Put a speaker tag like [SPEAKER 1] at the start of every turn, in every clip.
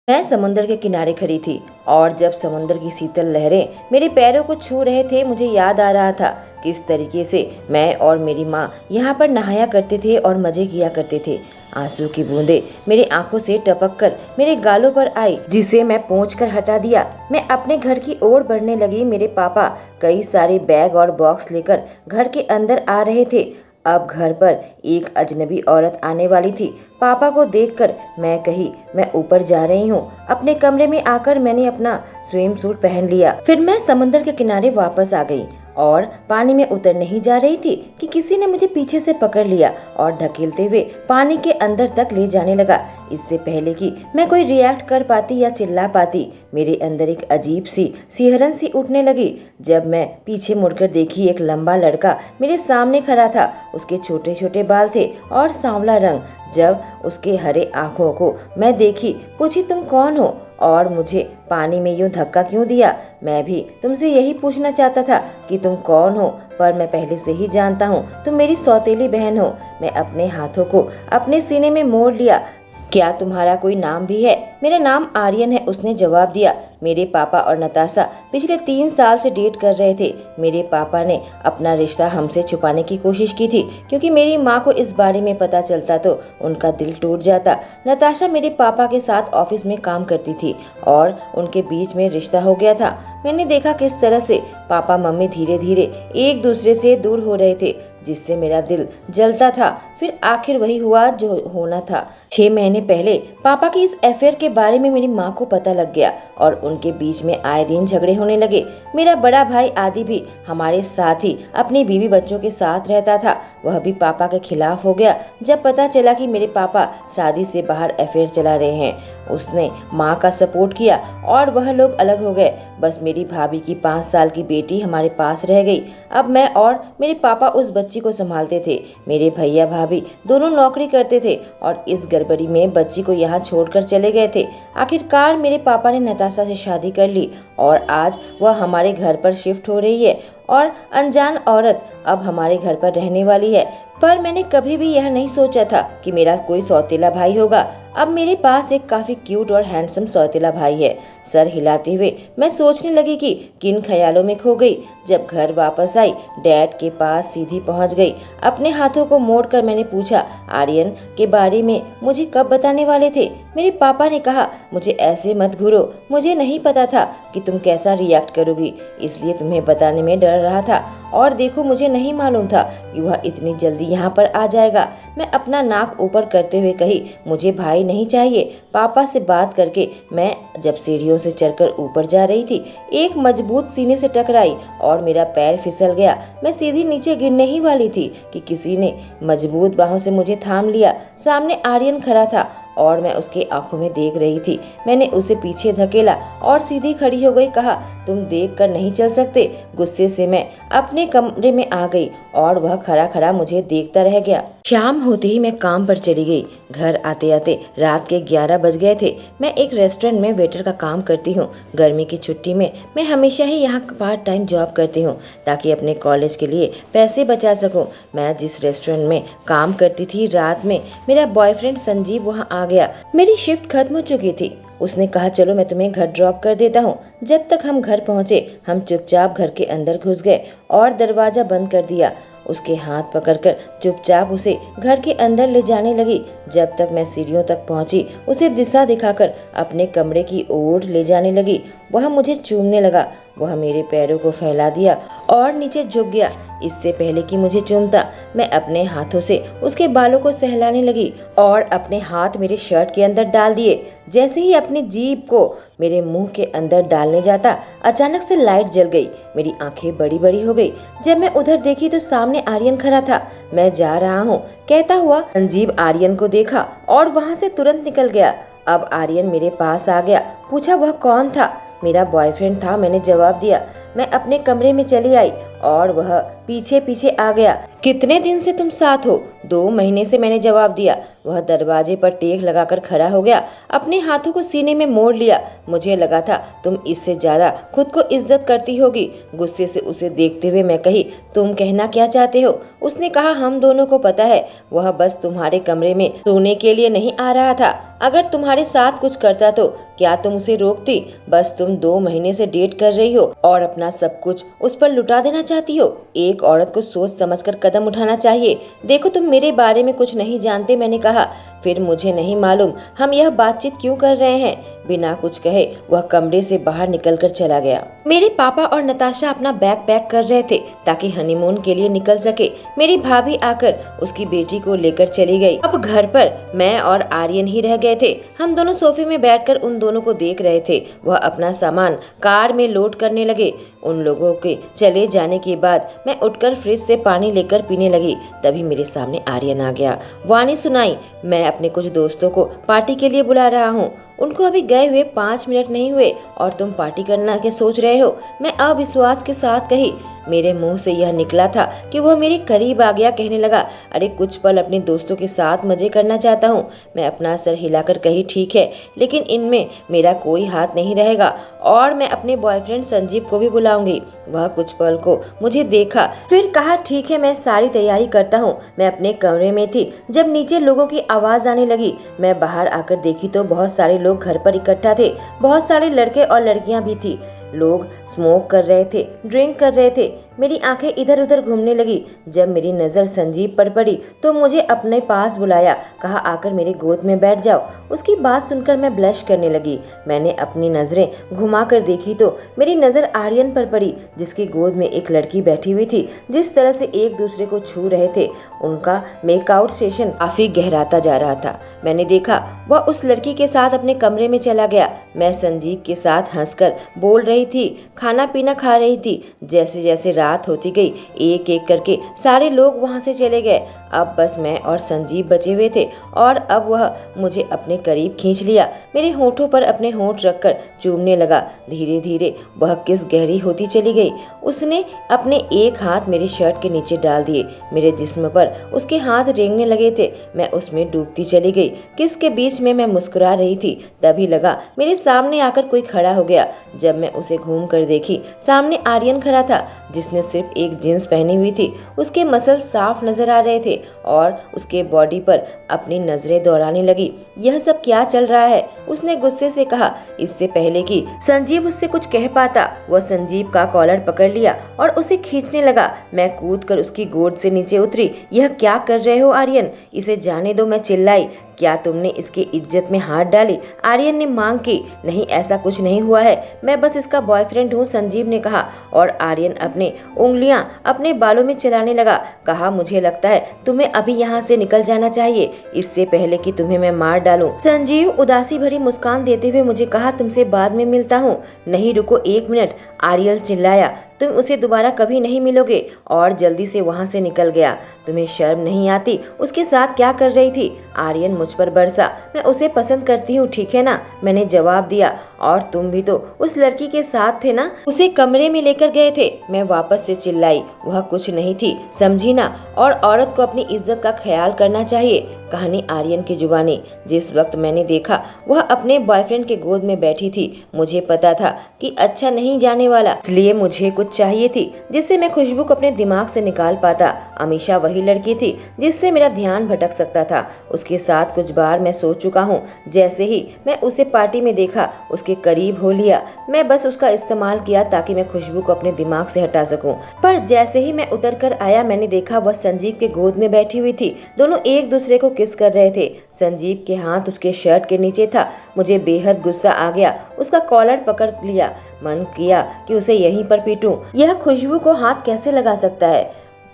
[SPEAKER 1] मैं समुद्र के किनारे खड़ी थी और जब समुद्र की शीतल लहरें मेरे पैरों को छू रहे थे, मुझे याद आ रहा था किस तरीके से मैं और मेरी माँ यहाँ पर नहाया करते थे और मजे किया करते थे। आंसू की बूंदें मेरी आंखों से टपक कर मेरे गालों पर आई, जिसे मैं पोंछ कर हटा दिया। मैं अपने घर की ओर बढ़ने लगी। मेरे पापा कई सारे बैग और बॉक्स लेकर घर के अंदर आ रहे थे। अब घर पर एक अजनबी औरत आने वाली थी। पापा को देखकर मैं कही, मैं ऊपर जा रही हूँ। अपने कमरे में आकर मैंने अपना स्विम सूट पहन लिया। फिर मैं समंदर के किनारे वापस आ गई और पानी में उतरने ही जा रही थी कि किसी ने मुझे पीछे से पकड़ लिया और ढकेलते हुए पानी के अंदर तक ले जाने लगा। इससे पहले कि मैं कोई रिएक्ट कर पाती या चिल्ला पाती, मेरे अंदर एक अजीब सी सिहरन सी उठने लगी। जब मैं पीछे मुड़कर देखी, एक लंबा लड़का मेरे सामने खड़ा था। उसके छोटे छोटे बाल थे और सांवला रंग। जब उसके हरे आंखों को मैं देखी, पूछी, तुम कौन हो और मुझे पानी में यूं धक्का क्यों दिया? मैं भी तुमसे यही पूछना चाहता था कि तुम कौन हो, पर मैं पहले से ही जानता हूँ, तुम मेरी सौतेली बहन हो। मैं अपने हाथों को अपने सीने में मोड़ लिया। क्या तुम्हारा कोई नाम भी है? मेरा नाम आर्यन है, उसने जवाब दिया। मेरे पापा और नताशा पिछले 3 साल से डेट कर रहे थे। मेरे पापा ने अपना रिश्ता हमसे छुपाने की कोशिश की थी, क्योंकि मेरी माँ को इस बारे में पता चलता तो उनका दिल टूट जाता। नताशा मेरे पापा के साथ ऑफिस में काम करती थी और उनके बीच में रिश्ता हो गया था। मैंने देखा किस तरह से पापा मम्मी धीरे धीरे एक दूसरे से दूर हो रहे थे, जिससे मेरा दिल जलता था। फिर आखिर वही हुआ जो होना था। 6 महीने पहले पापा की इस अफेयर के बारे में मेरी माँ को पता लग गया और उनके बीच में आए दिन झगड़े होने लगे। मेरा बड़ा भाई आदि भी हमारे साथ ही अपनी बीवी बच्चों के साथ रहता था। वह भी पापा के खिलाफ हो गया जब पता चला कि मेरे पापा शादी से बाहर अफेयर चला रहे हैं। उसने माँ का सपोर्ट किया और वह लोग अलग हो गए। बस मेरी भाभी की 5 साल की बेटी हमारे पास रह गई। अब मैं और मेरे पापा उस बच्ची को संभालते थे। मेरे भैया भाभी दोनों नौकरी करते थे और इस गड़बड़ी में बच्ची को यहाँ छोड़कर चले गए थे। आखिरकार मेरे पापा ने नताशा से शादी कर ली और आज वह हमारे घर पर शिफ्ट हो रही है और अनजान औरत अब हमारे घर पर रहने वाली है। पर मैंने कभी भी यह नहीं सोचा था कि मेरा कोई सौतेला भाई होगा। अब मेरे पास एक काफी क्यूट और हैंडसम सौतेला भाई है। सर हिलाते हुए मैं सोचने लगी कि किन ख्यालों में खो गई। जब घर वापस आई, डैड के पास सीधी पहुंच गई। अपने हाथों को मोड़कर मैंने पूछा, आर्यन के बारे में मुझे कब बताने वाले थे? मेरे पापा ने कहा, मुझे ऐसे मत घूरो, मुझे नहीं पता था कि तुम कैसा रिएक्ट करोगी, इसलिए तुम्हें बताने में डर रहा था। और देखो, मुझे नहीं मालूम था कि वह इतनी जल्दी यहाँ पर आ जाएगा। मैं अपना नाक ऊपर करते हुए कही, मुझे भाई नहीं चाहिए। पापा से बात करके मैं जब सीढ़ियों से चढ़कर ऊपर जा रही थी, एक मजबूत सीने से टकराई और मेरा पैर फिसल गया। मैं सीधी नीचे गिरने ही वाली थी कि किसी ने मजबूत बाहों से मुझे थाम लिया। सामने आर्यन खड़ा था और मैं उसकी आंखों में देख रही थी। मैंने उसे पीछे धकेला और सीधी खड़ी हो गई। कहा, तुम देख कर नहीं चल सकते? गुस्से से मैं अपने कमरे में आ गई और वह खड़ा खड़ा मुझे देखता रह गया। शाम होते ही मैं काम पर चली गई। घर आते आते रात के 11 बज गए थे। मैं एक रेस्टोरेंट में वेटर का काम करती हूँ। गर्मी की छुट्टी में मैं हमेशा ही यहाँ पार्ट टाइम जॉब करती हूँ ताकि अपने कॉलेज के लिए पैसे बचा सकूँ। मैं जिस रेस्टोरेंट में काम करती थी, रात में मेरा बॉयफ्रेंड संजीव वहाँ आ गया। मेरी शिफ्ट खत्म हो चुकी थी। उसने कहा, चलो मैं तुम्हें घर ड्रॉप कर देता हूँ। जब तक हम घर पहुँचे, हम चुपचाप घर के अंदर घुस गए और दरवाजा बंद कर दिया। उसके हाथ पकड़कर चुपचाप उसे घर के अंदर ले जाने लगी। जब तक मैं सीढ़ियों तक पहुंची, उसे दिशा दिखाकर अपने कमरे की ओर ले जाने लगी। वह मुझे चूमने लगा। वह मेरे पैरों को फैला दिया और नीचे झुक गया। इससे पहले कि मुझे चूमता, मैं अपने हाथों से उसके बालों को सहलाने लगी और अपने हाथ मेरे शर्ट के अंदर डाल दिए। जैसे ही अपनी जीभ को मेरे मुंह के अंदर डालने जाता, अचानक से लाइट जल गई। मेरी आंखें बड़ी बड़ी हो गई। जब मैं उधर देखी तो सामने आर्यन खड़ा था। मैं जा रहा हूँ कहता हुआ संजीव आर्यन को देखा और वहाँ से तुरंत निकल गया। अब आर्यन मेरे पास आ गया। पूछा, वह कौन था? मेरा बॉयफ्रेंड था, मैंने जवाब दिया। मैं अपने कमरे में चली आई और वह पीछे पीछे आ गया। कितने दिन से तुम साथ हो? 2 महीने से, मैंने जवाब दिया। वह दरवाजे पर टेक लगाकर खड़ा हो गया, अपने हाथों को सीने में मोड़ लिया। मुझे लगा था तुम इससे ज्यादा खुद को इज्जत करती होगी। गुस्से से उसे देखते हुए मैं कही, तुम कहना क्या चाहते हो? उसने कहा, हम दोनों को पता है वह बस तुम्हारे कमरे में सोने के लिए नहीं आ रहा था। अगर तुम्हारे साथ कुछ करता तो क्या तुम उसे रोकती? बस तुम 2 महीने से डेट कर रही हो और अपना सब कुछ उस पर लुटा देना चाहती हो। एक औरत को सोच समझकर कदम उठाना चाहिए। देखो, तुम मेरे बारे में कुछ नहीं जानते, मैंने कहा। फिर मुझे नहीं मालूम हम यह बातचीत क्यों कर रहे हैं। बिना कुछ कहे वह कमरे से बाहर निकलकर चला गया। मेरे पापा और नताशा अपना बैग पैक कर रहे थे ताकि हनीमून के लिए निकल सके। मेरी भाभी आकर उसकी बेटी को लेकर चली गई। अब घर पर मैं और आर्यन ही रह गए थे। हम दोनों सोफे में बैठकर उन दोनों को देख रहे थे। वह अपना सामान कार में लोड करने लगे। उन लोगों के चले जाने के बाद मैं उठकर फ्रिज से पानी लेकर पीने लगी। तभी मेरे सामने आर्यन आ गया। वाणी सुनाई, मैं अपने कुछ दोस्तों को पार्टी के लिए बुला रहा हूँ। उनको अभी गए हुए 5 मिनट नहीं हुए और तुम पार्टी करना के सोच रहे हो? मैं अविश्वास के साथ कही। मेरे मुंह से यह निकला था कि वह मेरे करीब आ गया। कहने लगा, अरे कुछ पल अपने दोस्तों के साथ मजे करना चाहता हूँ। मैं अपना सर हिलाकर कही, ठीक है, लेकिन इनमें मेरा कोई हाथ नहीं रहेगा और मैं अपने बॉयफ्रेंड संजीव को भी बुलाऊंगी। वह कुछ पल को मुझे देखा, फिर कहा, ठीक है, मैं सारी तैयारी करता हूँ। मैं अपने कमरे में थी जब नीचे लोगों की आवाज आने लगी। मैं बाहर आकर देखी तो बहुत सारे लोग घर पर इकट्ठा थे। बहुत सारे लड़के और लड़कियां भी थी। लोग स्मोक कर रहे थे, ड्रिंक कर रहे थे। मेरी आंखें इधर उधर घूमने लगी। जब मेरी नज़र संजीव पर पड़ी तो मुझे अपने पास बुलाया, कहा, आकर मेरे गोद में बैठ जाओ। उसकी बात सुनकर मैं ब्लश करने लगी। मैंने अपनी नज़रें घुमाकर देखी तो मेरी नज़र आर्यन पर पड़ी, जिसकी गोद में एक लड़की बैठी हुई थी। जिस तरह से एक दूसरे को छू रहे थे, उनका मेकआउट सेशन काफी गहराता जा रहा था। मैंने देखा वह उस लड़की के साथ अपने कमरे में चला गया। मैं संजीव के साथ हंसकर बोल रही थी, खाना पीना खा रही थी। जैसे जैसे रात होती गई, एक एक करके सारे लोग वहां से चले गए। अब बस मैं और संजीव बचे हुए थे और अब वह मुझे अपने करीब खींच लिया। मेरे होठों पर अपने होंठ रखकर चूमने लगा। धीरे धीरे वह किस गहरी होती चली गई। उसने अपने एक हाथ मेरी शर्ट के नीचे डाल दिए। मेरे जिस्म पर उसके हाथ रेंगने लगे थे। मैं उसमें डूबती चली गई। किस के बीच में मैं मुस्कुरा रही थी, तभी लगा मेरे सामने आकर कोई खड़ा हो गया। जब मैं उसे घूम कर देखी, सामने आर्यन खड़ा था, जिसने सिर्फ एक जींस पहनी हुई थी। उसके मसल साफ नजर आ रहे थे और उसके बॉडी पर अपनी नजरें दौड़ाने लगी। यह सब क्या चल रहा है? उसने गुस्से से कहा। इससे पहले कि संजीव उससे कुछ कह पाता, वह संजीव का कॉलर पकड़ लिया और उसे खींचने लगा। मैं कूदकर उसकी गोद से नीचे उतरी। यह क्या कर रहे हो आर्यन? इसे जाने दो, मैं चिल्लाई। क्या तुमने इसकी इज्जत में हाथ डाली? आर्यन ने मांग की। नहीं, ऐसा कुछ नहीं हुआ है, मैं बस इसका बॉयफ्रेंड हूँ, संजीव ने कहा। और आर्यन अपने उंगलियां अपने बालों में चलाने लगा। कहा, मुझे लगता है तुम्हें अभी यहाँ से निकल जाना चाहिए, इससे पहले कि तुम्हें मैं मार डालूं। संजीव उदासी भरी मुस्कान देते हुए मुझे कहा, तुमसे बाद में मिलता हूँ। नहीं, रुको 1 मिनट, आर्यन चिल्लाया। तुम उसे दोबारा कभी नहीं मिलोगे। और जल्दी से वहां से निकल गया। तुम्हें शर्म नहीं आती? उसके साथ क्या कर रही थी? आर्यन मुझ पर बरसा। मैं उसे पसंद करती हूँ, ठीक है ना, मैंने जवाब दिया। और तुम भी तो उस लड़की के साथ थे ना? उसे कमरे में लेकर गए थे, मैं वापस से चिल्लाई। वह कुछ नहीं थी, समझी ना? और औरत को अपनी इज्जत का ख्याल करना चाहिए। कहानी आर्यन की जुबानी। जिस वक्त मैंने देखा वह अपने बॉयफ्रेंड के गोद में बैठी थी, मुझे पता था कि अच्छा नहीं जाने वाला, इसलिए मुझे कुछ चाहिए थी जिससे मैं खुशबू को अपने दिमाग से निकाल पाता। अमीशा वही लड़की थी जिससे मेरा ध्यान भटक सकता था। उसके साथ कुछ बार मैं सो चुका हूँ। जैसे ही मैं उसे पार्टी में देखा, उसके करीब हो लिया। मैं बस उसका इस्तेमाल किया ताकि मैं खुशबू को अपने दिमाग से हटा सकूं। पर जैसे ही मैं उतर कर आया, मैंने देखा वह संजीव के गोद में बैठी हुई थी। दोनों एक दूसरे को किस कर रहे थे। संजीव के हाथ उसके शर्ट के नीचे था। मुझे बेहद गुस्सा आ गया। उसका कॉलर पकड़ लिया। मन किया कि उसे यहीं पर पीटूं। यह खुशबू को हाथ कैसे लगा सकता है?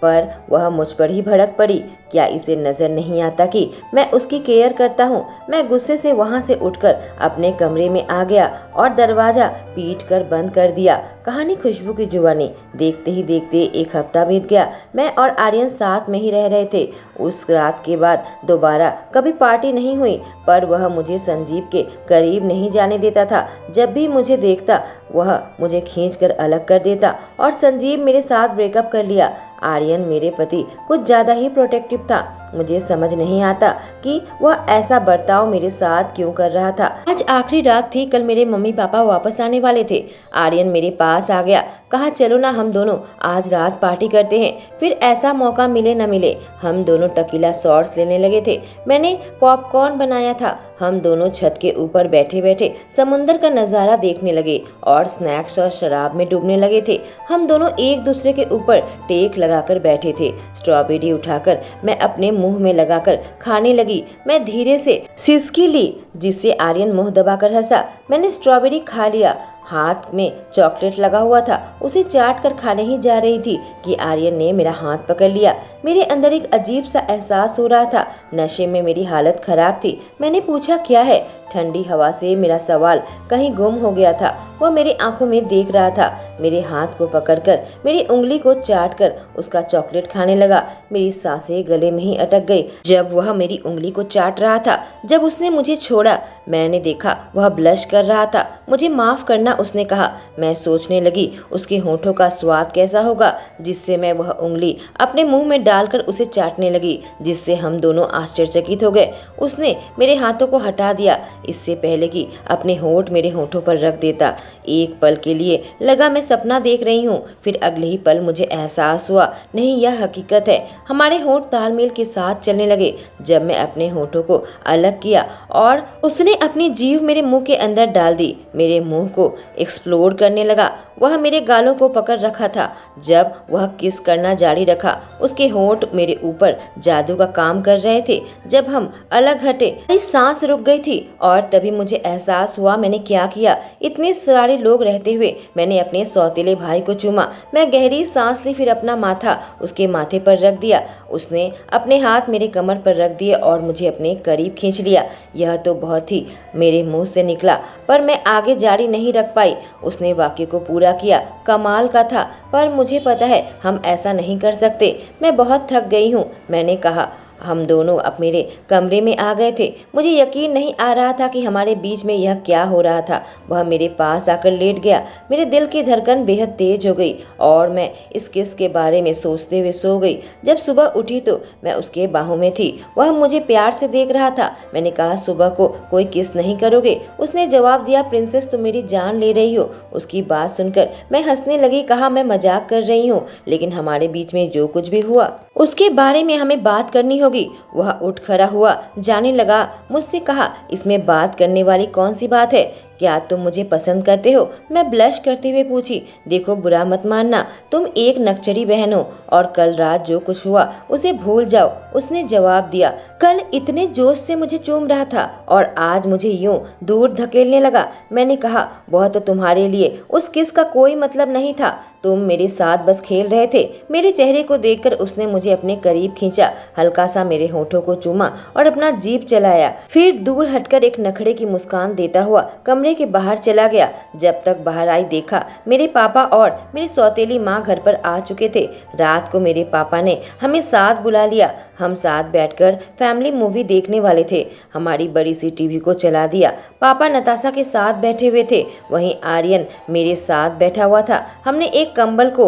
[SPEAKER 1] पर वह मुझ पर ही भड़क पड़ी। क्या इसे नजर नहीं आता कि मैं उसकी केयर करता हूँ? मैं गुस्से से वहां से उठकर अपने कमरे में आ गया और दरवाजा पीट कर बंद कर दिया। कहानी खुशबू की जुबानी। देखते ही देखते 1 हफ्ता बीत गया। मैं और आर्यन साथ में ही रह रहे थे। उस रात के बाद दोबारा कभी पार्टी नहीं हुई, पर वह मुझे संजीव के करीब नहीं जाने देता था। जब भी मुझे देखता, वह मुझे खींचकर अलग कर देता और संजीव मेरे साथ ब्रेकअप कर लिया। आर्यन मेरे प्रति कुछ ज़्यादा ही प्रोटेक्टिव था। मुझे समझ नहीं आता कि वह ऐसा बर्ताव मेरे साथ क्यों कर रहा था। आज आखिरी रात थी, कल मेरे मम्मी पापा वापस आने वाले थे। आर्यन मेरे पास आ गया, कहा चलो ना हम दोनों आज रात पार्टी करते हैं, फिर ऐसा मौका मिले न मिले। हम दोनों टकीला शॉट्स लेने लगे थे। मैंने पॉपकॉर्न बनाया था। हम दोनों छत के ऊपर बैठे बैठे समुंदर का नज़ारा देखने लगे और स्नैक्स और शराब में डूबने लगे थे। हम दोनों एक दूसरे के ऊपर टेक लगाकर बैठे थे। स्ट्रॉबेरी उठाकर मैं अपने मुंह में लगाकर खाने लगी। मैं धीरे से सिसकी ली, जिससे आर्यन मुंह दबाकर हंसा। मैंने स्ट्रॉबेरी खा लिया। हाथ में चॉकलेट लगा हुआ था, उसे चाट कर खाने ही जा रही थी कि आर्यन ने मेरा हाथ पकड़ लिया। मेरे अंदर एक अजीब सा एहसास हो रहा था। नशे में मेरी हालत खराब थी। मैंने पूछा क्या है। ठंडी हवा से मेरा सवाल कहीं गुम हो गया था। वह मेरी आंखों में देख रहा था। मेरे हाथ को पकड़कर मेरी उंगली को चाट कर उसका चॉकलेट खाने लगा। मेरी सांसें गले में ही अटक गई जब वह मेरी उंगली को चाट रहा था। जब उसने मुझे छोड़ा, मैंने देखा वह ब्लश कर रहा था। मुझे माफ करना, उसने कहा। मैं सोचने लगी उसके होठों का स्वाद कैसा होगा, जिससे मैं वह उंगली अपने मुंह में डालकर उसे चाटने लगी, जिससे हम दोनों आश्चर्यचकित हो गए। उसने मेरे हाथों को हटा दिया, इससे पहले कि अपने होठ मेरे होठों पर रख देता। एक पल के लिए लगा मैं सपना देख रही हूँ, फिर अगले ही पल मुझे एहसास हुआ नहीं, यह हकीकत है। हमारे होठ तालमेल के साथ चलने लगे। जब मैं अपने होठों को अलग किया और उसने अपनी जीभ मेरे मुंह के अंदर डाल दी, मेरे मुंह को एक्सप्लोर करने लगा। वह मेरे गालों को पकड़ रखा था। जब वह किस करना जारी रखा, उसके होंठ मेरे ऊपर जादू का काम कर रहे थे। जब हम अलग हटे, मेरी सांस रुक गई थी और तभी मुझे एहसास हुआ मैंने क्या किया। इतने सारे लोग रहते हुए मैंने अपने सौतेले भाई को चूमा। मैं गहरी सांस ली, फिर अपना माथा उसके माथे पर रख दिया। उसने अपने हाथ मेरे कमर पर रख दिए और मुझे अपने करीब खींच लिया। यह तो बहुत ही मेरे मुंह से निकला, पर मैं आगे जारी नहीं रख पाई। उसने वाक्य को पूरा किया। कमाल का था, पर मुझे पता है हम ऐसा नहीं कर सकते। मैं बहुत थक गई हूँ, मैंने कहा। हम दोनों अब मेरे कमरे में आ गए थे। मुझे यकीन नहीं आ रहा था कि हमारे बीच में यह क्या हो रहा था। वह मेरे पास आकर लेट गया। मेरे दिल की धड़कन बेहद तेज हो गई और मैं इस किस के बारे में सोचते हुए सो गई। जब सुबह उठी तो मैं उसके बाहों में थी। वह मुझे प्यार से देख रहा था। मैंने कहा सुबह को कोई किस नहीं करोगे? उसने जवाब दिया, प्रिंसेस तुम मेरी जान ले रही हो। उसकी बात सुनकर मैं हंसने लगी। कहा मैं मजाक कर रही हूँ, लेकिन हमारे बीच में जो कुछ भी हुआ उसके बारे में हमें बात करनी होगी। वह उठ खड़ा हुआ, जाने लगा। मुझसे कहा, इसमें बात करने वाली कौन सी बात है? क्या तुम मुझे पसंद करते हो? मैं ब्लश करते हुए पूछी। देखो बुरा मत मानना, तुम एक नक्चरी बहन हो और कल रात जो कुछ हुआ उसे भूल जाओ। उसने जवाब दिया। कल इतने जोश से मुझे चूम रहा था और आज मुझे यूं दूर धकेलने लगा। मैंने कहा वह तो तुम्हारे लिए उस किस का कोई मतलब नहीं था। तुम मेरे साथ बस खेल रहे थे। मेरे चेहरे को देखकर उसने मुझे अपने करीब खींचा, हल्का सा मेरे होठों को चूमा और अपना जीभ चलाया। फिर दूर हटकर एक नखरे की मुस्कान देता हुआ कमरे के बाहर चला गया। जब तक बाहर आई देखा मेरे पापा और मेरी सौतेली माँ घर पर आ चुके थे। रात को मेरे पापा ने हमें साथ बुला लिया। हम साथ बैठकर फैमिली मूवी देखने वाले थे। हमारी बड़ी सी टीवी को चला दिया। पापा नताशा के साथ बैठे हुए थे, वहीं आर्यन मेरे साथ बैठा हुआ था। हमने एक कंबल को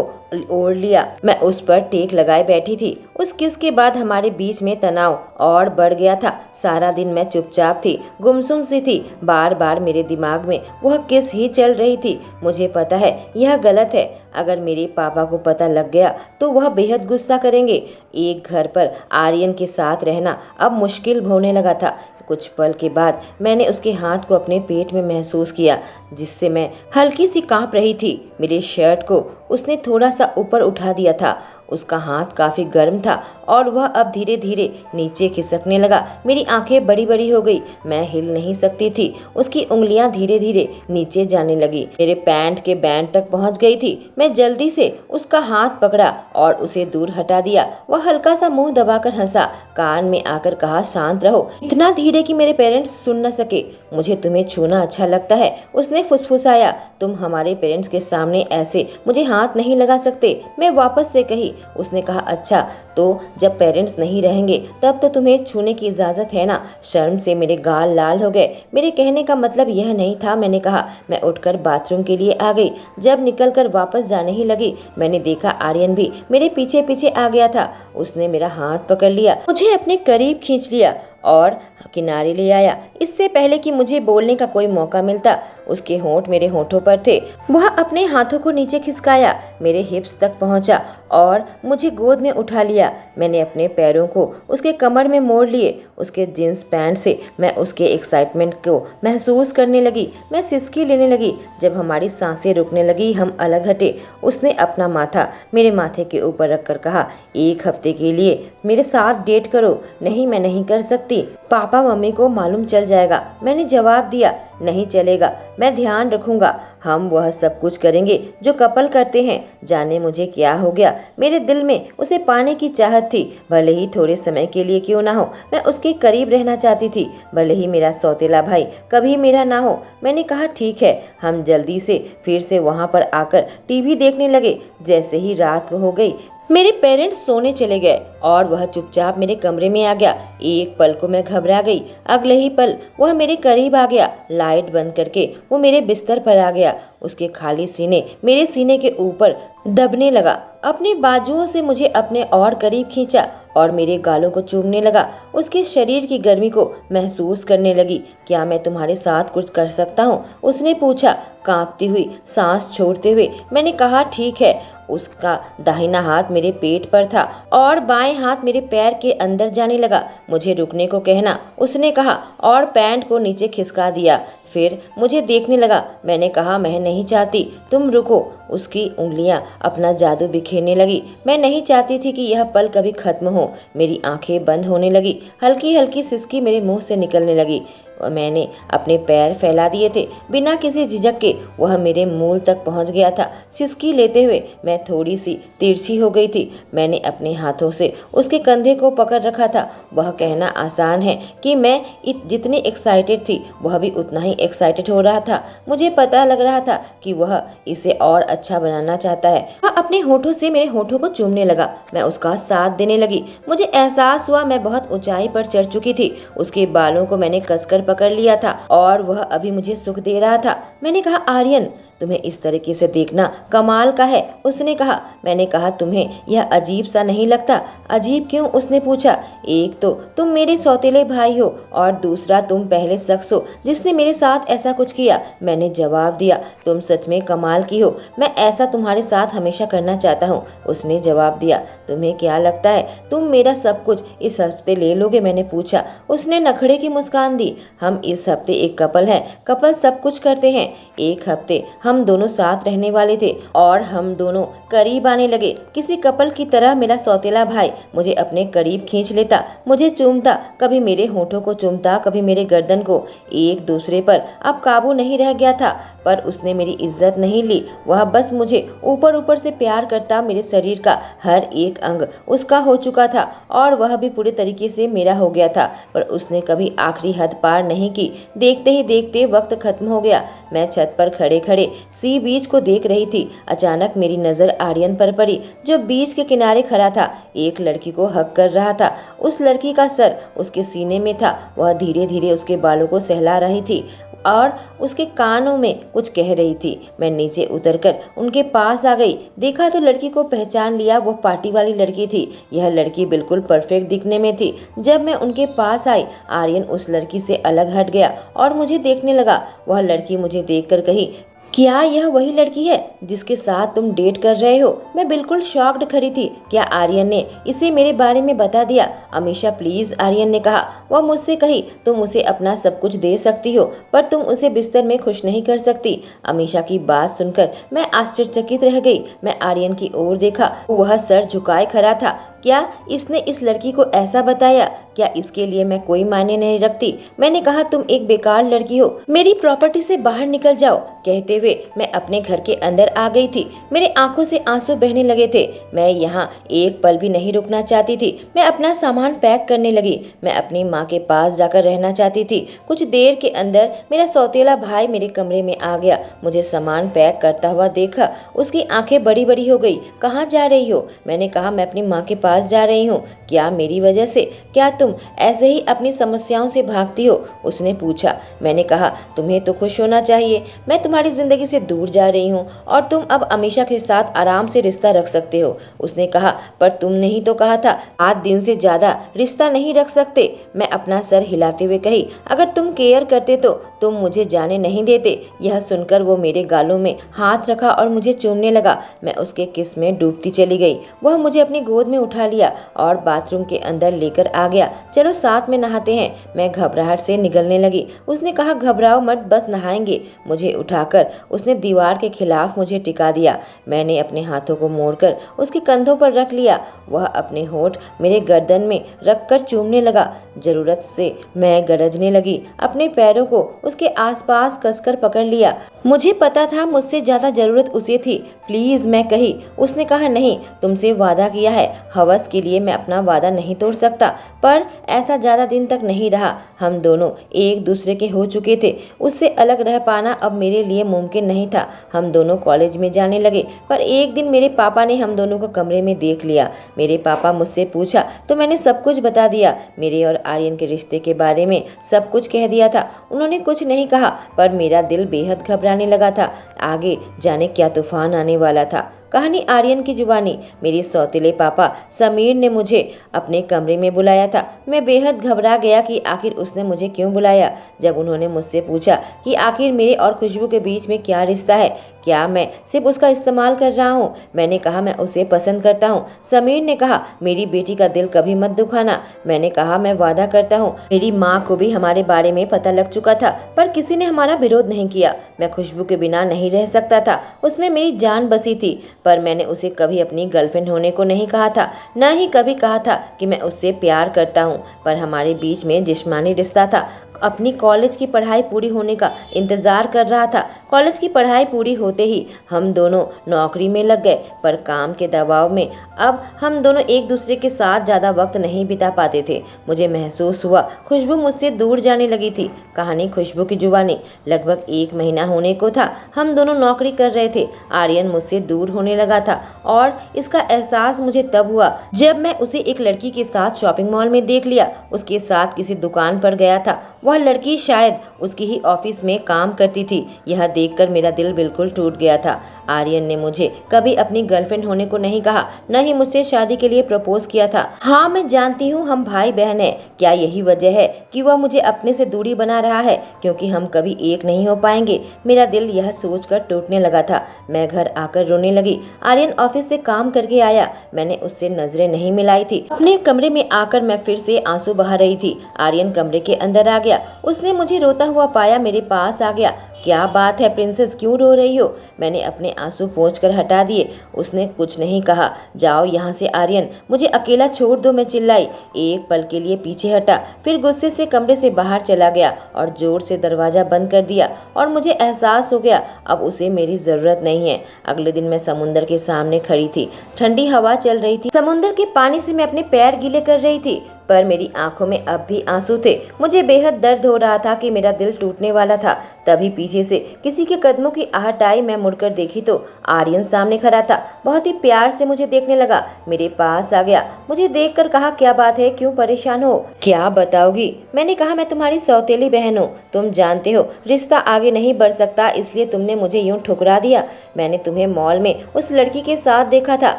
[SPEAKER 1] ओढ़ लिया। मैं उस पर टेक लगाए बैठी थी। उस किस के बाद हमारे बीच में तनाव और बढ़ गया था। सारा दिन मैं चुपचाप थी, गुमसुम सी थी। बार बार मेरे दिमाग में वह किस ही चल रही थी। मुझे पता है यह गलत है। अगर मेरे पापा को पता लग गया तो वह बेहद गुस्सा करेंगे। एक घर पर आर्यन के साथ रहना अब मुश्किल होने लगा था। कुछ पल के बाद मैंने उसके हाथ को अपने पेट में महसूस किया, जिससे मैं हल्की सी कांप रही थी। मेरे शर्ट को उसने थोड़ा सा ऊपर उठा दिया था। उसका हाथ काफी गर्म था और वह अब धीरे धीरे नीचे खिसकने लगा। मेरी आंखें बड़ी बड़ी हो गई। मैं हिल नहीं सकती थी। उसकी उंगलियां धीरे धीरे नीचे जाने लगी, मेरे पैंट के बैंड तक पहुंच गई थी। मैं जल्दी से उसका हाथ पकड़ा और उसे दूर हटा दिया। वह हल्का सा मुंह दबाकर हंसा, कान में आकर कहा, शांत रहो, इतना धीरे कि मेरे पेरेंट्स सुन न सके। मुझे तुम्हें छूना अच्छा लगता है, उसने फुसफुसाया। तुम हमारे पेरेंट्स के सामने ऐसे मुझे हाथ नहीं लगा सकते। मैं वापस से कही, उसने कहा अच्छा, तो जब पेरेंट्स नहीं रहेंगे तब तो तुम्हें छूने की इजाज़त है ना। शर्म से मेरे गाल लाल हो गए। मेरे कहने का मतलब यह नहीं था, मैंने कहा। मैं उठकर बाथरूम के लिए आ गई। जब निकलकर वापस जाने ही लगी, मैंने देखा आर्यन भी मेरे पीछे पीछे आ गया था। उसने मेरा हाथ पकड़ लिया, मुझे अपने करीब खींच लिया और किनारे ले आया। इससे पहले कि मुझे बोलने का कोई मौका मिलता, उसके होंठ मेरे होंठों पर थे। वह अपने हाथों को नीचे खिसकाया, मेरे हिप्स तक पहुंचा और मुझे गोद में उठा लिया। मैंने अपने पैरों को उसके कमर में मोड़ लिए। उसके जींस पैंट से मैं उसके एक्साइटमेंट को महसूस करने लगी। मैं सिसकी लेने लगी। जब हमारी सांसें रुकने लगी, हम अलग हटे। उसने अपना माथा मेरे माथे के ऊपर रखकर कहा, 1 हफ्ते के लिए मेरे साथ डेट करो। नहीं, मैं नहीं कर सकती। पापा मम्मी को मालूम चल जाएगा। मैंने जवाब दिया, नहीं चलेगा, मैं ध्यान रखूंगा। हम वह सब कुछ करेंगे जो कपल करते हैं। जाने मुझे क्या हो गया, मेरे दिल में उसे पाने की चाहत थी। भले ही थोड़े समय के लिए क्यों ना हो, मैं उसके करीब रहना चाहती थी। भले ही मेरा सौतेला भाई कभी मेरा ना हो। मैंने कहा ठीक है। हम जल्दी से फिर से वहां पर आकर टीवी देखने लगे। जैसे ही रात हो गई, मेरे पेरेंट्स सोने चले गए और वह चुपचाप मेरे कमरे में आ गया। एक पल को मैं घबरा गई। अगले ही पल वह मेरे करीब आ गया। लाइट बंद करके वो मेरे बिस्तर पर आ गया। उसके खाली सीने मेरे सीने के ऊपर दबने लगा। अपनी बाजुओं से मुझे अपने और करीब खींचा और मेरे गालों को चूमने लगा। उसके शरीर की गर्मी को महसूस करने लगी। क्या मैं तुम्हारे साथ कुछ कर सकता हूँ? उसने पूछा, कांपती हुई सांस छोड़ते हुए। मैंने कहा ठीक है। उसका दाहिना हाथ मेरे पेट पर था और बाएं हाथ मेरे पैर के अंदर जाने लगा। मुझे रुकने को कहना, उसने कहा और पैंट को नीचे खिसका दिया। फिर मुझे देखने लगा। मैंने कहा मैं नहीं चाहती, तुम रुको। उसकी उंगलियां अपना जादू बिखेरने लगी। मैं नहीं चाहती थी कि यह पल कभी खत्म हो। मेरी आंखें बंद होने लगी। हल्की हल्की सिसकी मेरे मुंह से निकलने लगी। मैंने अपने पैर फैला दिए थे। बिना किसी झिझक के वह मेरे मूल तक पहुंच गया था। सिसकी लेते हुए मैं थोड़ी सी तिरछी हो गई थी। मैंने अपने हाथों से उसके कंधे को पकड़ रखा था। वह कहना आसान है कि मैं जितनी एक्साइटेड थी, वह भी उतना ही एक्साइटेड हो रहा था। मुझे पता लग रहा था कि वह इसे और अच्छा बनाना चाहता है। वह अपने होठों से मेरे होठों को चूमने लगा। मैं उसका साथ देने लगी। मुझे एहसास हुआ मैं बहुत ऊंचाई पर चढ़ चुकी थी। उसके बालों को मैंने कसकर पकड़ लिया था और वह अभी मुझे सुख दे रहा था। मैंने कहा, आर्यन, तुम्हें इस तरीके से देखना कमाल का है। उसने कहा। मैंने कहा, तुम्हें यह अजीब सा नहीं लगता? अजीब क्यों? उसने पूछा। एक तो तुम मेरे सौतेले भाई हो और दूसरा तुम पहले शख्स हो जिसने मेरे साथ ऐसा कुछ किया। मैंने जवाब दिया, तुम सच में कमाल की हो। मैं ऐसा तुम्हारे साथ हमेशा करना चाहता हूँ। उसने जवाब दिया, तुम्हें क्या लगता है तुम मेरा सब कुछ इस हफ्ते ले लोगे? मैंने पूछा। उसने नखड़े की मुस्कान दी। हम इस हफ्ते एक कपल हैं। कपल सब कुछ करते हैं। एक हफ्ते हम दोनों साथ रहने वाले थे और हम दोनों करीब आने लगे। किसी कपल की तरह मेरा सौतेला भाई मुझे अपने करीब खींच लेता, मुझे चूमता, कभी मेरे होठों को चूमता, कभी मेरे गर्दन को। एक दूसरे पर अब काबू नहीं रह गया था। पर उसने मेरी इज्जत नहीं ली। वह बस मुझे ऊपर ऊपर से प्यार करता। मेरे शरीर का हर एक अंग उसका हो चुका था और वह भी पूरे तरीके से मेरा हो गया था। पर उसने कभी आखिरी हद पार नहीं की। देखते ही देखते वक्त खत्म हो गया। मैं छत पर खड़े खड़े सी बीच को देख रही थी। अचानक मेरी नज़र आर्यन पर पड़ी, जो बीच के किनारे खड़ा था। एक लड़की को हक कर रहा था। उस लड़की का सर उसके सीने में था। वह धीरे धीरे उसके बालों को सहला रही थी और उसके कानों में कुछ कह रही थी। मैं नीचे उतरकर उनके पास आ गई। देखा तो लड़की को पहचान लिया। वो पार्टी वाली लड़की थी। यह लड़की बिल्कुल परफेक्ट दिखने में थी। जब मैं उनके पास आई, आर्यन उस लड़की से अलग हट गया और मुझे देखने लगा। वह लड़की मुझे देखकर कही, क्या यह वही लड़की है जिसके साथ तुम डेट कर रहे हो? मैं बिल्कुल शॉक्ड खड़ी थी। क्या आर्यन ने इसे मेरे बारे में बता दिया? अमीशा प्लीज, आर्यन ने कहा। वह मुझसे कही, तुम उसे अपना सब कुछ दे सकती हो पर तुम उसे बिस्तर में खुश नहीं कर सकती। अमीशा की बात सुनकर मैं आश्चर्यचकित रह गई। मैं आर्यन की ओर देखा। वह सर झुकाए खड़ा था। क्या इसने इस लड़की को ऐसा बताया? क्या इसके लिए मैं कोई मायने नहीं रखती? मैंने कहा, तुम एक बेकार लड़की हो, मेरी प्रॉपर्टी से बाहर निकल जाओ। कहते हुए मैं अपने घर के अंदर आ गई थी। मेरे आंखों से आंसू बहने लगे थे। मैं यहाँ एक पल भी नहीं रुकना चाहती थी। मैं अपना सामान पैक करने लगी। मैं अपनी माँ के पास जाकर रहना चाहती थी। कुछ देर के अंदर मेरा सौतेला भाई मेरे कमरे में आ गया। मुझे सामान पैक करता हुआ देखा। उसकी आंखें बड़ी बड़ी हो गई। कहाँ जा रही हो? मैंने कहा, मैं अपनी माँ के पास जा रही हूँ। क्या मेरी वजह से? क्या तुम ऐसे ही अपनी समस्याओं से भागती हो? उसने पूछा। मैंने कहा, तुम्हें तो खुश होना चाहिए। मैं तुम्हारी जिंदगी से दूर जा रही हूँ और तुम अब अमीशा के साथ आराम से रिश्ता रख सकते हो। उसने कहा, पर तुमने ही तो कहा था 8 दिन से ज्यादा रिश्ता नहीं रख सकते। मैं अपना सर हिलाते हुए कही, अगर तुम केयर करते तो तुम मुझे जाने नहीं देते। यह सुनकर वो मेरे गालों में हाथ रखा और मुझे चूमने लगा। मैं उसके किस में डूबती चली गई। वह मुझे अपनी गोद में उठा लिया और बाथरूम के अंदर लेकर आ गया। चलो साथ में नहाते हैं। मैं घबराहट से निगलने लगी। उसने कहा, घबराओ मत, बस नहाएंगे। मुझे उठाकर उसने दीवार के खिलाफ मुझे टिका दिया। मैंने अपने हाथों को मोड़कर उसके कंधों पर रख लिया। वह अपने होंठ मेरे गर्दन में रखकर चूमने लगा। जरूरत से मैं गरजने लगी। अपने पैरों को उसके आसपास कसकर पकड़ लिया। मुझे पता था मुझसे ज्यादा जरूरत उसे थी। प्लीज, मैं कही। उसने कहा, नहीं, तुमसे वादा किया है। हवस के लिए मैं अपना वादा नहीं तोड़ सकता, पर ऐसा ज्यादा दिन तक नहीं रहा। हम दोनों एक दूसरे के हो चुके थे। उससे अलग रह पाना अब मेरे लिए मुमकिन नहीं था। हम दोनों कॉलेज में जाने लगे, पर एक दिन मेरे पापा ने हम दोनों को कमरे में देख लिया। मेरे पापा मुझसे पूछा तो मैंने सब कुछ बता दिया। मेरे और आर्यन के रिश्ते के बारे में सब कुछ कह दिया था। उन्होंने कुछ नहीं कहा, पर मेरा दिल बेहद घबराने लगा था। आगे जाने क्या तूफान आने वाला था। कहानी आर्यन की जुबानी। मेरे सौतेले पापा समीर ने मुझे अपने कमरे में बुलाया था। मैं बेहद घबरा गया कि आखिर उसने मुझे क्यों बुलाया। जब उन्होंने मुझसे पूछा कि आखिर मेरे और खुशबू के बीच में क्या रिश्ता है, क्या मैं सिर्फ उसका इस्तेमाल कर रहा हूँ, मैंने कहा, मैं उसे पसंद करता हूँ। समीर ने कहा, मेरी बेटी का दिल कभी मत दुखाना। मैंने कहा, मैं वादा करता हूँ। मेरी माँ को भी हमारे बारे में पता लग चुका था, पर किसी ने हमारा विरोध नहीं किया। मैं खुशबू के बिना नहीं रह सकता था। उसमें मेरी जान बसी थी, पर मैंने उसे कभी अपनी गर्लफ्रेंड होने को नहीं कहा था, न ही कभी कहा था कि मैं उससे प्यार करता हूँ। पर हमारे बीच में जिस्मानी रिश्ता था। अपनी कॉलेज की पढ़ाई पूरी होने का इंतजार कर रहा था। कॉलेज की पढ़ाई पूरी होते ही हम दोनों नौकरी में लग गए, पर काम के दबाव में अब हम दोनों एक दूसरे के साथ ज़्यादा वक्त नहीं बिता पाते थे। मुझे महसूस हुआ खुशबू मुझसे दूर जाने लगी थी। कहानी खुशबू की जुबानी। लगभग 1 महीना होने को था। हम दोनों नौकरी कर रहे थे। आर्यन मुझसे दूर होने लगा था और इसका एहसास मुझे तब हुआ जब मैं उसे एक लड़की के साथ शॉपिंग मॉल में देख लिया। उसके साथ किसी दुकान पर गया था। वह लड़की शायद उसकी ही ऑफिस में काम करती थी। यह देखकर मेरा दिल बिल्कुल टूट गया था। आर्यन ने मुझे कभी अपनी गर्लफ्रेंड होने को नहीं कहा, न ही मुझसे शादी के लिए प्रपोज किया था। हाँ, मैं जानती हूँ हम भाई बहन हैं। क्या यही वजह है कि वह मुझे अपने से दूरी बना रहा है, क्योंकि हम कभी एक नहीं हो पाएंगे? मेरा दिल यह सोचकर टूटने लगा था। मैं घर आकर रोने लगी। आर्यन ऑफिस से काम करके आया। मैंने उससे नजरें नहीं मिलाई थी। अपने कमरे में आकर मैं फिर से आंसू बहा रही थी। आर्यन कमरे के अंदर आ गया। उसने मुझे रोता हुआ पाया, मेरे पास आ गया। क्या बात है प्रिंसेस, क्यों रो रही हो? मैंने अपने आंसू पोंछकर हटा दिए। उसने कुछ नहीं कहा। जाओ यहाँ से आर्यन, मुझे अकेला छोड़ दो, मैं चिल्लाई। एक पल के लिए पीछे हटा, फिर गुस्से से कमरे से बाहर चला गया और जोर से दरवाजा बंद कर दिया। और मुझे एहसास हो गया अब उसे मेरी जरूरत नहीं है। अगले दिन मैं समुंदर के सामने खड़ी थी। ठंडी हवा चल रही थी। समुंदर के पानी से मैं अपने पैर गीले कर रही थी, पर मेरी आंखों में अब भी आंसू थे। मुझे बेहद दर्द हो रहा था कि मेरा दिल टूटने वाला था। तभी पीछे से किसी के कदमों की आहट आई। मैं मुड़कर देखी तो आर्यन सामने खड़ा था। बहुत ही प्यार से मुझे देखने लगा। मेरे पास आ गया। मुझे देखकर कहा, क्या बात है, क्यों परेशान हो? क्या बताओगी? मैंने कहा, मैं तुम्हारी सौतेली बहन हूँ। तुम जानते हो रिश्ता आगे नहीं बढ़ सकता, इसलिए तुमने मुझे यूं ठुकरा दिया। मैंने तुम्हें मॉल में उस लड़की के साथ देखा था।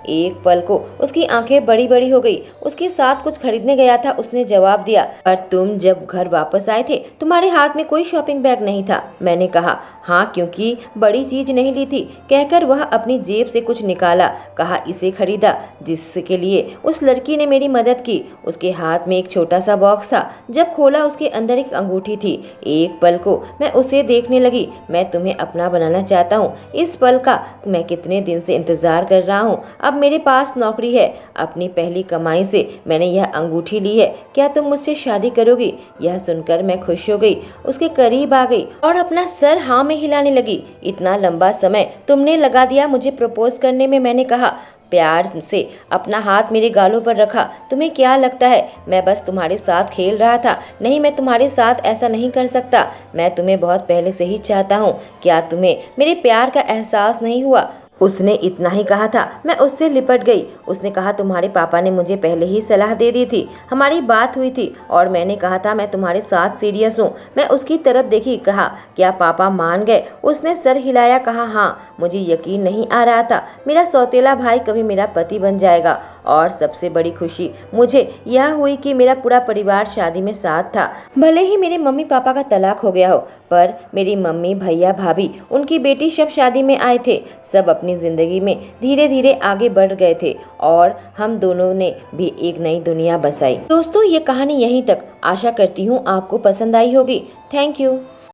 [SPEAKER 1] एक पल को उसकी आंखें बड़ी बड़ी हो गई। उसके साथ कुछ खरीदने गया था, उसने जवाब दिया। पर तुम जब घर वापस आए थे तुम्हारे हाथ में कोई शॉपिंग बैग नहीं था। मैंने कहा, हाँ, क्योंकि बड़ी चीज नहीं ली थी। कहकर वह अपनी जेब से कुछ निकाला। कहा, इसे खरीदा, जिसके लिए उस लड़की ने मेरी मदद की। उसके हाथ में एक छोटा सा बॉक्स था। जब खोला उसके अंदर एक अंगूठी थी। एक पल को मैं उसे देखने लगी। मैं तुम्हें अपना बनाना चाहता हूँ। इस पल का मैं कितने दिन से इंतजार कर रहा हूँ। अब मेरे पास नौकरी है। अपनी पहली कमाई से मैंने यह अंगूठी ली है। क्या तुम मुझसे शादी करोगी? यह सुनकर मैं खुश हो गई। उसके करीब आ गई और अपना सर हाँ में हिलाने लगी। इतना लंबा समय तुमने लगा दिया मुझे प्रपोज करने में। मैंने कहा, प्यार से अपना हाथ मेरे गालों पर रखा। तुम्हें क्या लगता है मैं बस तुम्हारे साथ खेल रहा था? नहीं, मैं तुम्हारे साथ ऐसा नहीं कर सकता। मैं तुम्हें बहुत पहले से ही चाहता हूँ। क्या तुम्हें मेरे प्यार का एहसास नहीं हुआ? उसने इतना ही कहा था, मैं उससे लिपट गई। उसने कहा, तुम्हारे पापा ने मुझे पहले ही सलाह दे दी थी, हमारी बात हुई थी और मैंने कहा था मैं तुम्हारे साथ सीरियस हूँ। मैं उसकी तरफ देखी, कहा, क्या पापा मान गए? उसने सर हिलाया, कहा, हाँ। मुझे यकीन नहीं आ रहा था मेरा सौतेला भाई कभी मेरा पति बन जाएगा। और सबसे बड़ी खुशी मुझे यह हुई कि मेरा पूरा परिवार शादी में साथ था। भले ही मेरे मम्मी पापा का तलाक हो गया हो, पर मेरी मम्मी, भैया, भाभी, उनकी बेटी सब शादी में आए थे। सब अपनी जिंदगी में धीरे धीरे आगे बढ़ गए थे और हम दोनों ने भी एक नई दुनिया बसाई। दोस्तों, ये कहानी यहीं तक। आशा करती हूँ आपको पसंद आई होगी। Thank you.